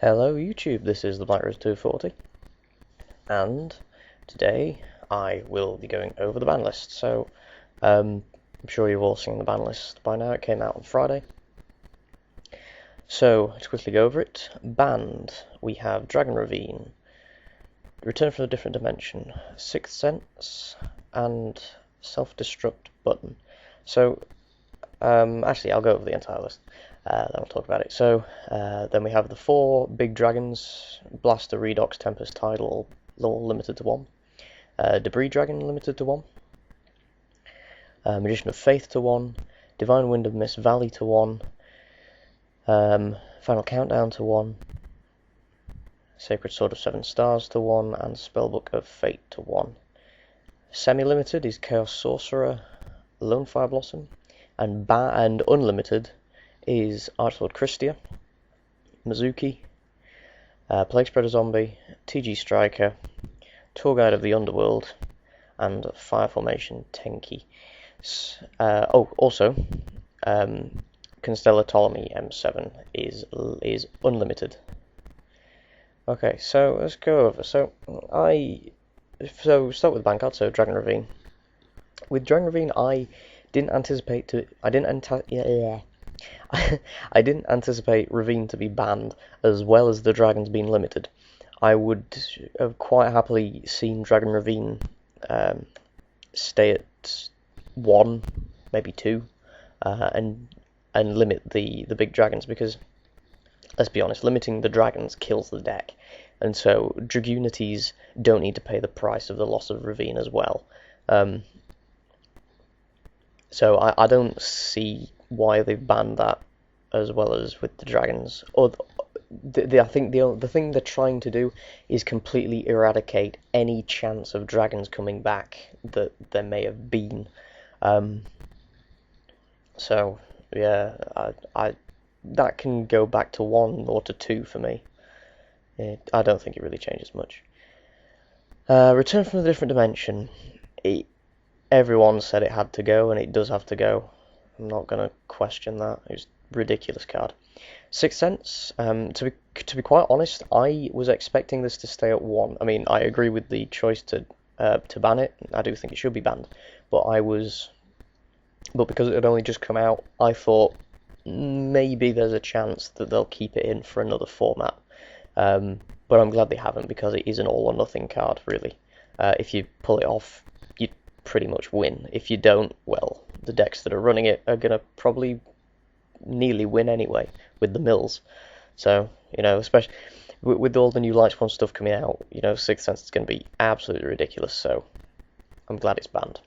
Hello YouTube, this is the Banlist 240, and today I will be going over the ban list. So, I'm sure you've all seen the ban list by now. It came out on Friday. So, to quickly go over it, banned, we have Dragon Ravine, Return from a Different Dimension, Sixth Sense, and Self-Destruct Button. So, actually, I'll go over the entire list. Then we'll talk about it. So, then we have the 4 big dragons: Blaster, Redox, Tempest, Tidal, all limited to 1. Debris Dragon, limited to 1. Magician of Faith to 1. Divine Wind of Mist Valley to 1. Final Countdown to 1. Sacred Sword of 7 Stars to 1. And Spellbook of Fate to 1. Semi-limited is Chaos Sorcerer, Lone Fire Blossom. And unlimited is Archlord Christia, Mizuki, Plague Spreader Zombie, TG Striker, Tour Guide of the Underworld, and Fire Formation Tenki. Also, Constellar Ptolemy M7 is unlimited. Okay, so let's go over. So start with the ban card. So Dragon Ravine. With Dragon Ravine, I didn't anticipate Ravine to be banned, as well as the dragons being limited. I would have quite happily seen Dragon Ravine stay at 1, maybe 2, and limit the big dragons, because, let's be honest, limiting the dragons kills the deck, and so Dragunities don't need to pay the price of the loss of Ravine as well. So I don't see why they've banned that as well as with the dragons. Or I think the thing they're trying to do is completely eradicate any chance of dragons coming back that there may have been. So yeah, I that can go back to 1 or to 2 for me. I don't think it really changes much. Return from a Different Dimension. Everyone said it had to go, and it does have to go. I'm not going to question that. It's a ridiculous card. Sixth Sense, to be quite honest, I was expecting this to stay at 1. I mean, I agree with the choice to ban it. I do think it should be banned, but because it had only just come out, I thought maybe there's a chance that they'll keep it in for another format. But I'm glad they haven't, because it is an all or nothing card, really. If you pull it off, you pretty much win. If you don't, well, the decks that are running it are going to probably nearly win anyway with the mills. So, especially with all the new Lightspawn stuff coming out, Sixth Sense is going to be absolutely ridiculous, so I'm glad it's banned.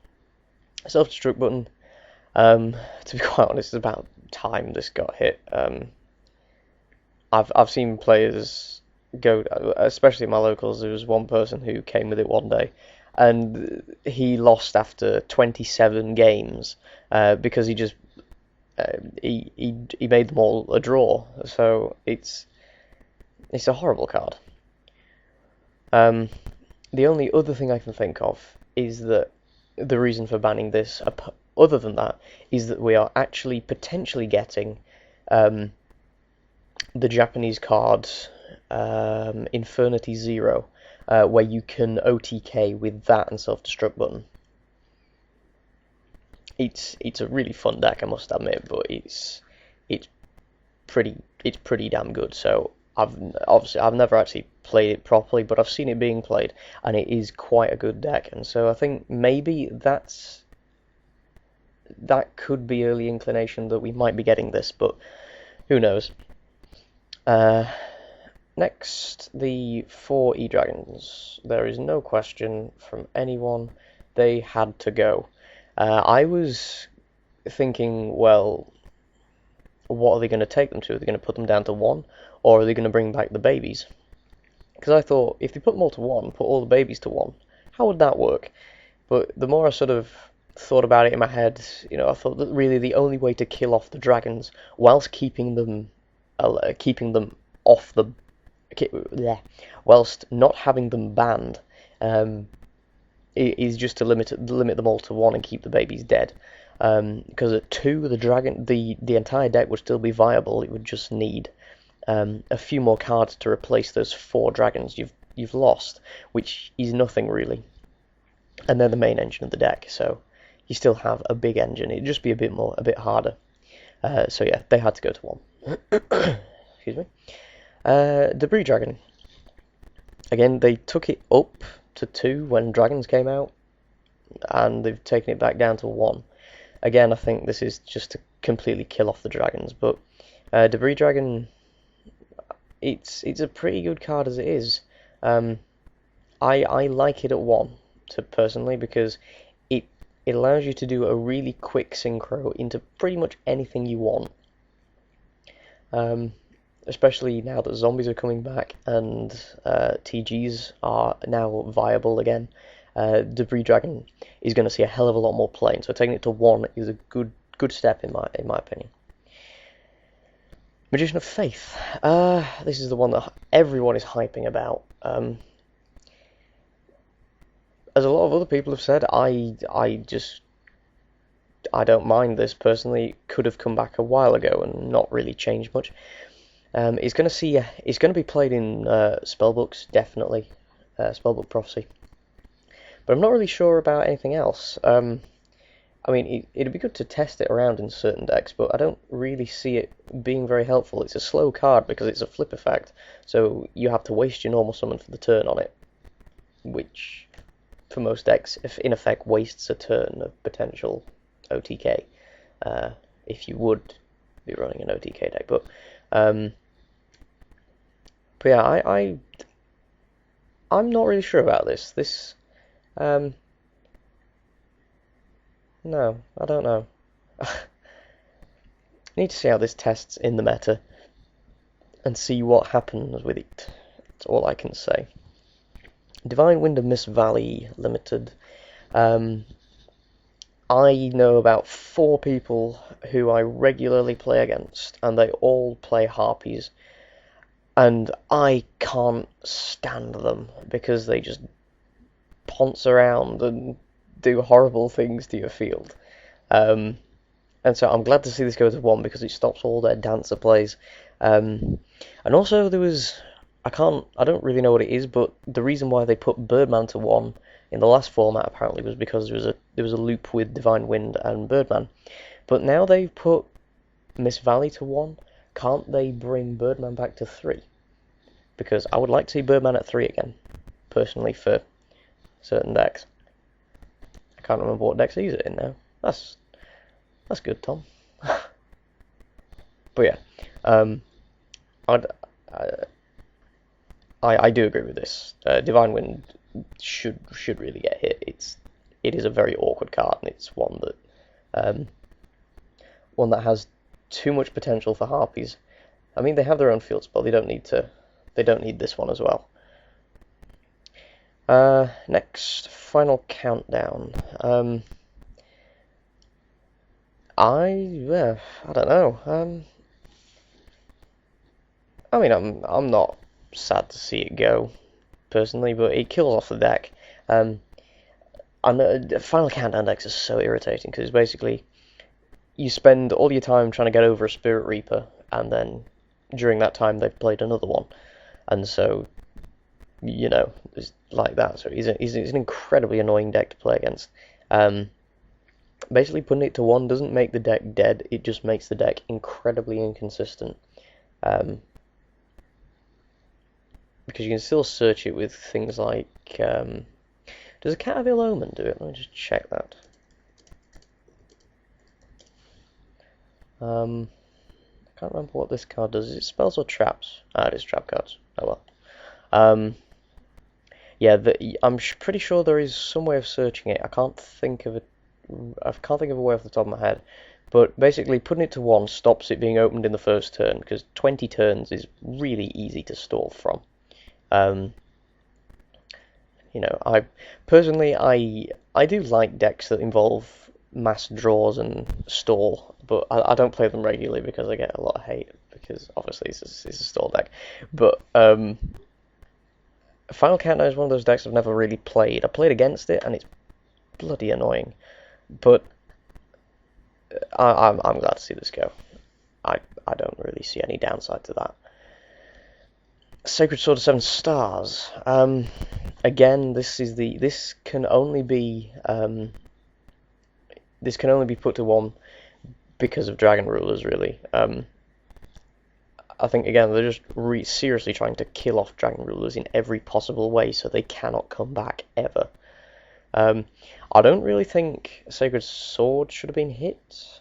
Self-destruct button, to be quite honest, it's about time this got hit. I've seen players go, especially in my locals. There was one person who came with it one day, and he lost after 27 games because he just he made them all a draw. So it's a horrible card. The only other thing I can think of is that the reason for banning this, other than that, is that we are actually potentially getting the Japanese card Infernity Zero, where you can OTK with that and Self-Destruct button. It's a really fun deck, I must admit, but it's pretty damn good. So I've never actually played it properly, but I've seen it being played, and it is quite a good deck. And so I think maybe that could be early inclination that we might be getting this, but who knows. Next, the 4 E-Dragons. There is no question from anyone, they had to go. I was thinking, well, what are they going to take them to? Are they going to put them down to 1, or are they going to bring back the babies? Because I thought, if they put them all to 1, put all the babies to 1, how would that work? But the more I sort of thought about it in my head, I thought that really the only way to kill off the dragons whilst keeping them off the, whilst not having them banned, is just to limit them all to 1 and keep the babies dead. Because at 2, the entire deck would still be viable. It would just need a few more cards to replace those 4 dragons you've lost, which is nothing really. And they're the main engine of the deck, so you still have a big engine. It'd just be a bit harder. So yeah, they had to go to 1. Excuse me. Debris Dragon. Again, they took it up to 2 when Dragons came out, and they've taken it back down to 1. Again, I think this is just to completely kill off the dragons, but Debris Dragon, it's a pretty good card as it is. I like it at 1, personally, because it allows you to do a really quick synchro into pretty much anything you want. Especially now that zombies are coming back and TGs are now viable again. Debris Dragon is going to see a hell of a lot more play, so taking it to 1 is a good step in my opinion. Magician of Faith. This is the one that everyone is hyping about. As a lot of other people have said, I don't mind this personally. It could have come back a while ago and not really changed much. It's going to be played in spellbooks, definitely, Spellbook Prophecy. But I'm not really sure about anything else. I mean, it'd be good to test it around in certain decks, but I don't really see it being very helpful. It's a slow card because it's a flip effect, so you have to waste your normal summon for the turn on it, which, for most decks, in effect, wastes a turn of potential OTK, if you would be running an OTK deck. But yeah, I'm not really sure about this. No, I don't know. Need to see how this tests in the meta and see what happens with it. That's all I can say. Divine Wind of Mist Valley Limited. I know about 4 people who I regularly play against, and they all play Harpies. And I can't stand them because they just ponce around and do horrible things to your field. And so I'm glad to see this go to 1 because it stops all their dancer plays. And also there was, I don't really know what it is, but the reason why they put Birdman to 1 in the last format apparently was because there was a loop with Divine Wind and Birdman. But now they've put Mist Valley to 1. Can't they bring Birdman back to 3? Because I would like to see Birdman at 3 again, personally, for certain decks. I can't remember what decks I use it in now. That's good, Tom. But yeah, I do agree with this. Divine Wind should really get hit. It is a very awkward card, and it's one that has too much potential for Harpies. I mean, they have their own field spell. They don't need this one as well. Next, Final Countdown. I don't know. I mean, I'm not sad to see it go, personally, but it kills off the deck. And Final Countdown decks are so irritating because basically you spend all your time trying to get over a Spirit Reaper, and then during that time they've played another one, and so it's like that. So he's an incredibly annoying deck to play against. Basically, putting it to 1 doesn't make the deck dead, it just makes the deck incredibly inconsistent. Because you can still search it with things like... does a Cat of Ill Omen do it? Let me just check that. I can't remember what this card does. Is it spells or traps? It is trap cards. Oh well. Yeah, I'm pretty sure there is some way of searching it. I can't think of a way off the top of my head. But basically, putting it to 1 stops it being opened in the first turn, because 20 turns is really easy to stall from. I personally do like decks that involve mass draws and stall, but I don't play them regularly because I get a lot of hate, because obviously it's a stall deck. But Final Countdown is one of those decks I've never really played. I played against it, and it's bloody annoying. But I'm glad to see this go. I don't really see any downside to that. Sacred Sword of 7 stars. Again, this can only be put to 1 because of Dragon Rulers, really. I think again they're just seriously trying to kill off Dragon Rulers in every possible way, so they cannot come back ever. I don't really think Sacred Sword should have been hit,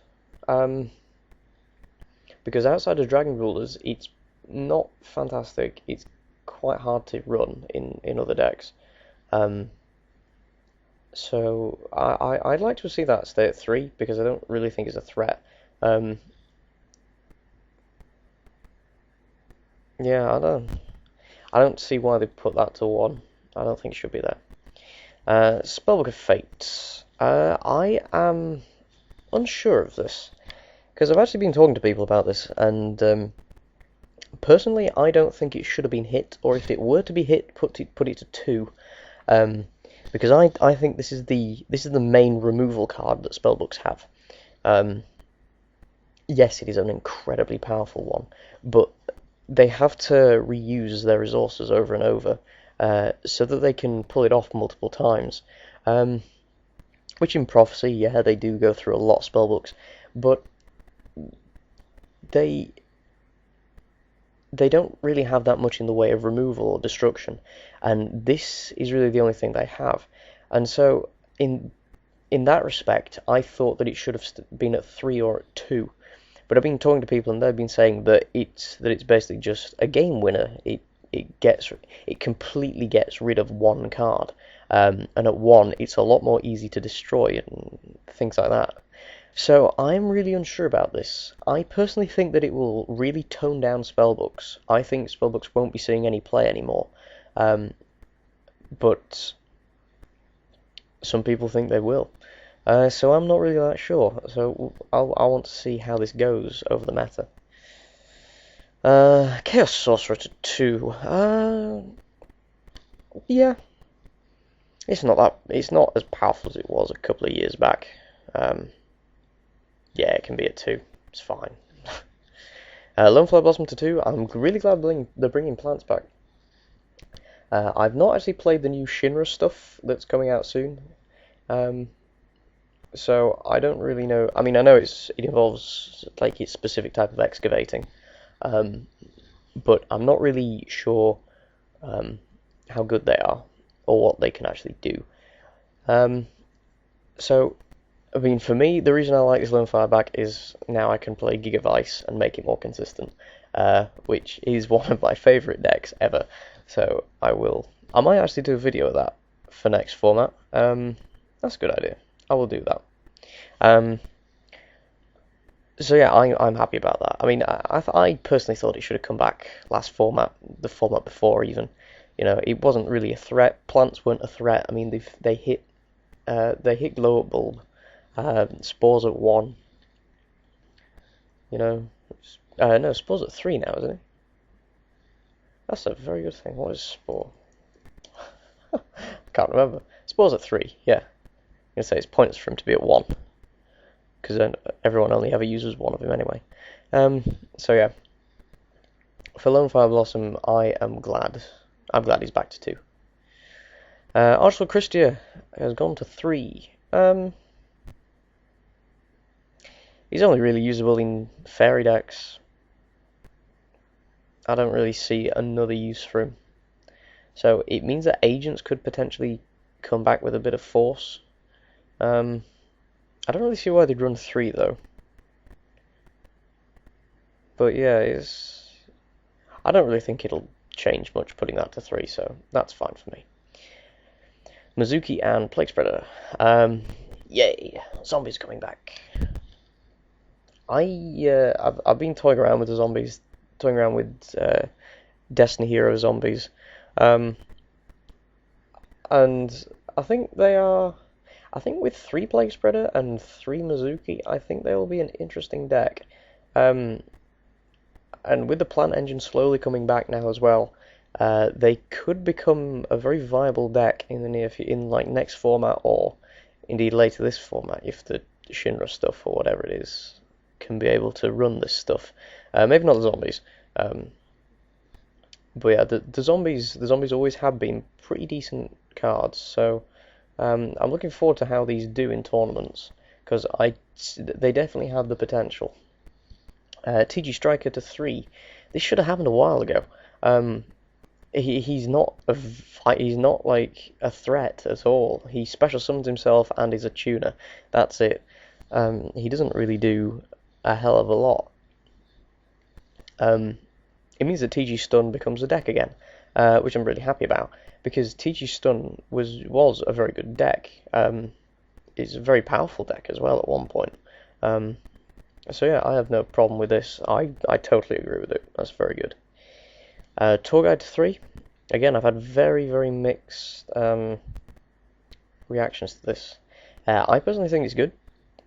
because outside of Dragon Rulers, it's not fantastic. It's quite hard to run in other decks. So I'd like to see that stay at 3 because I don't really think it's a threat. Yeah, I don't see why they put that to 1. I don't think it should be there. Spellbook of Fate. I am unsure of this because I've actually been talking to people about this, and personally, I don't think it should have been hit, or if it were to be hit, put it to 2. Because I think this is the main removal card that spellbooks have. Yes, it is an incredibly powerful one, but they have to reuse their resources over and over so that they can pull it off multiple times. Which in Prophecy, yeah, they do go through a lot of spellbooks, but they don't really have that much in the way of removal or destruction, and this is really the only thing they have. And so, in that respect, I thought that it should have been at 3 or at 2. But I've been talking to people, and they've been saying that it's basically just a game winner. It completely gets rid of 1 card, and at 1, it's a lot more easy to destroy and things like that. So I'm really unsure about this. I personally think that it will really tone down spellbooks. I think spellbooks won't be seeing any play anymore. But some people think they will. So I'm not really that sure. So I want to see how this goes over the meta. Chaos Sorcerer to 2. Yeah. It's not as powerful as it was a couple of years back. Yeah, it can be at 2. It's fine. Lonefly Blossom to 2. I'm really glad they're bringing plants back. I've not actually played the new Shinra stuff that's coming out soon. So I don't really know. I mean, I know it involves like its specific type of excavating, but I'm not really sure how good they are or what they can actually do. So, I mean, for me, the reason I like this Lone Fire back is now I can play Gigavice and make it more consistent, which is one of my favourite decks ever. So I might actually do a video of that for next format. That's a good idea. I will do that. So yeah, I'm happy about that. I mean, I personally thought it should have come back last format, the format before even. You know, it wasn't really a threat. Plants weren't a threat. I mean, they hit Glow Up Bulb, Spores at 1. You know, no, Spores at 3 now, isn't it? That's a very good thing. What is Spore? I can't remember. Spores at 3. Yeah, I'm gonna say it's pointless for him to be at 1 because then everyone only ever uses 1 of him anyway. So yeah, for Lone Fire Blossom, I am glad. I'm glad he's back to 2. Archel Christia has gone to 3. He's only really usable in fairy decks. I don't really see another use for him. So it means that agents could potentially come back with a bit of force. I don't really see why they'd run 3 though. But yeah, I don't really think it'll change much putting that to 3, so that's fine for me. Mizuki and Plague Spreader. Yay! Zombies coming back. I've been toying around with the zombies, toying around with Destiny Hero zombies, and I think with 3 Plague Spreader and 3 Mizuki, I think they will be an interesting deck. And with the plant engine slowly coming back now as well, they could become a very viable deck in the next format, or indeed later this format, if the Shinra stuff or whatever it is can be able to run this stuff. Maybe not the zombies, But yeah, the zombies always have been pretty decent cards. So I'm looking forward to how these do in tournaments because they definitely have the potential. TG Striker to 3. This should have happened a while ago. He's not he's not like a threat at all. He special summons himself and is a tuner. That's it. He doesn't really do a hell of a lot. It means that TG Stun becomes a deck again, which I'm really happy about because TG Stun was a very good deck. It's a very powerful deck as well at one point. So yeah, I have no problem with this. I totally agree with it. That's very good. Tour Guide to 3. Again, I've had very mixed reactions to this. I personally think it's good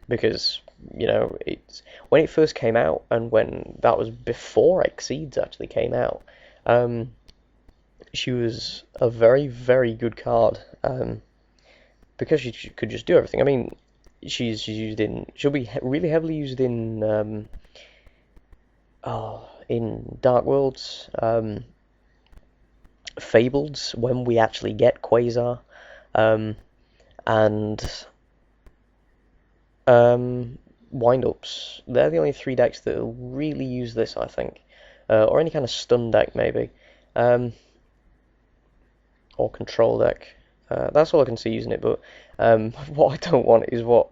because it's when it first came out and when that was before Exceeds actually came out. She was a very good card because she could just do everything. I mean, she'll be really heavily used in Dark Worlds, Fabled when we actually get Quasar, and Wind-Ups. They're the only 3 decks that will really use this, I think, or any kind of stun deck maybe, or control deck. That's all I can see using it. But what I don't want is what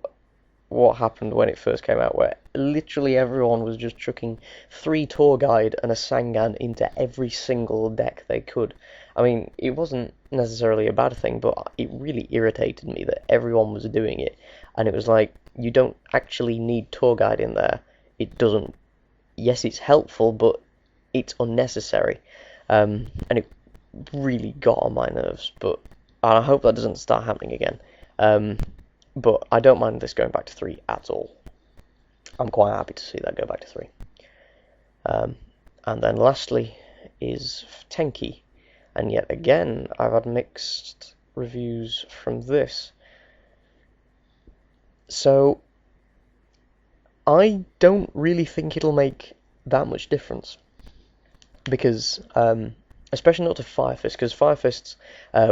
happened when it first came out, where literally everyone was just chucking 3 Tour Guide and a Sangan into every single deck they could. I mean, it wasn't necessarily a bad thing, but it really irritated me that everyone was doing it, and it was like, you don't actually need Tour Guide in there. It doesn't. Yes, it's helpful, but it's unnecessary, and it really got on my nerves. But I hope that doesn't start happening again. But I don't mind this going back to 3 at all. I'm quite happy to see that go back to 3. And then lastly is Tenki. And yet again, I've had mixed reviews from this. So, I don't really think it'll make that much difference. Because, especially not to Fire Fist, because Fire Fists,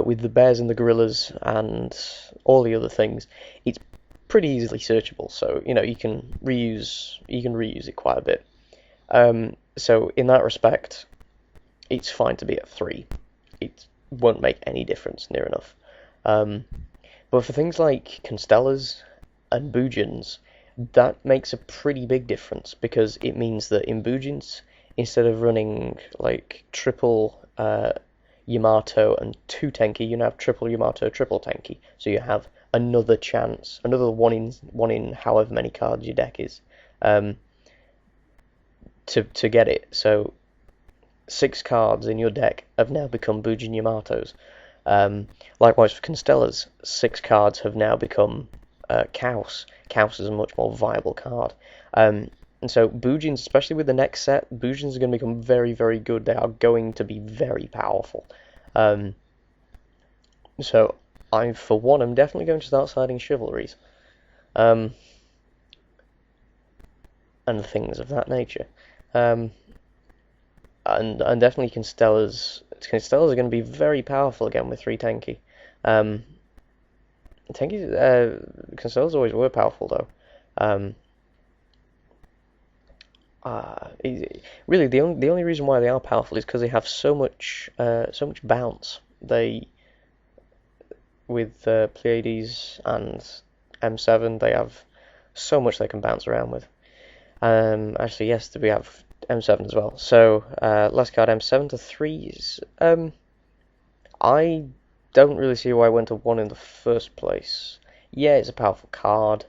with the bears and the gorillas and all the other things, it's pretty easily searchable. So you can reuse it quite a bit. So in that respect, it's fine to be at 3. It won't make any difference near enough. But for things like Constellas and Bujins, that makes a pretty big difference because it means that in Bujins, instead of running like triple Yamato and 2 Tenki, you now have triple Yamato, triple Tenki. So you have another chance, another one in however many cards your deck is, to get it. So 6 cards in your deck have now become Bujin Yamatos. Likewise for Constellas, 6 cards have now become Chaos. Chaos is a much more viable card. And so Bujins, especially with the next set, Bujins are going to become very good. They are going to be very powerful. So for one, I'm definitely going to start siding Chivalries. And things of that nature. And definitely Constellas are going to be very powerful again with 3 Tenki. Constellas always were powerful though. Really, the only reason why they are powerful is because they have so much bounce. With Pleiades and M7, they have so much they can bounce around with. Actually, yes, we have M7 as well. So, last card, M7 to 3s. I don't really see why I went to 1 in the first place. Yeah, it's a powerful card.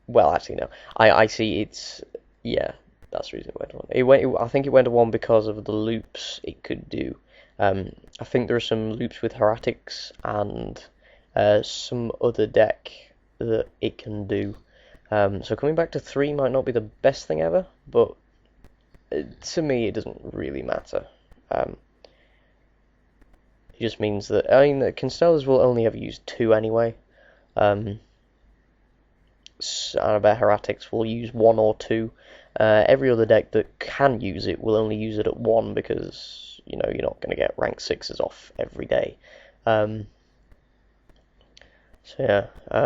Well, actually, no. I see it's... Yeah, that's the reason it went to 1. I think it went to 1 because of the loops it could do. I think there are some loops with Heretics and some other deck that it can do. So coming back to 3 might not be the best thing ever, but to me it doesn't really matter. It just means that, the Constellas will only ever use 2 anyway. And I bet Heretics will use 1 or 2. Every other deck that can use it will only use it at 1 because, you know, you're not going to get rank 6s off every day. So yeah, I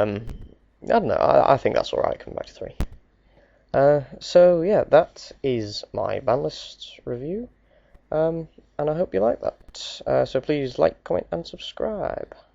don't know, I think that's alright coming back to 3. So yeah, that is my Banlist review, and I hope you like that. So please like, comment, and subscribe.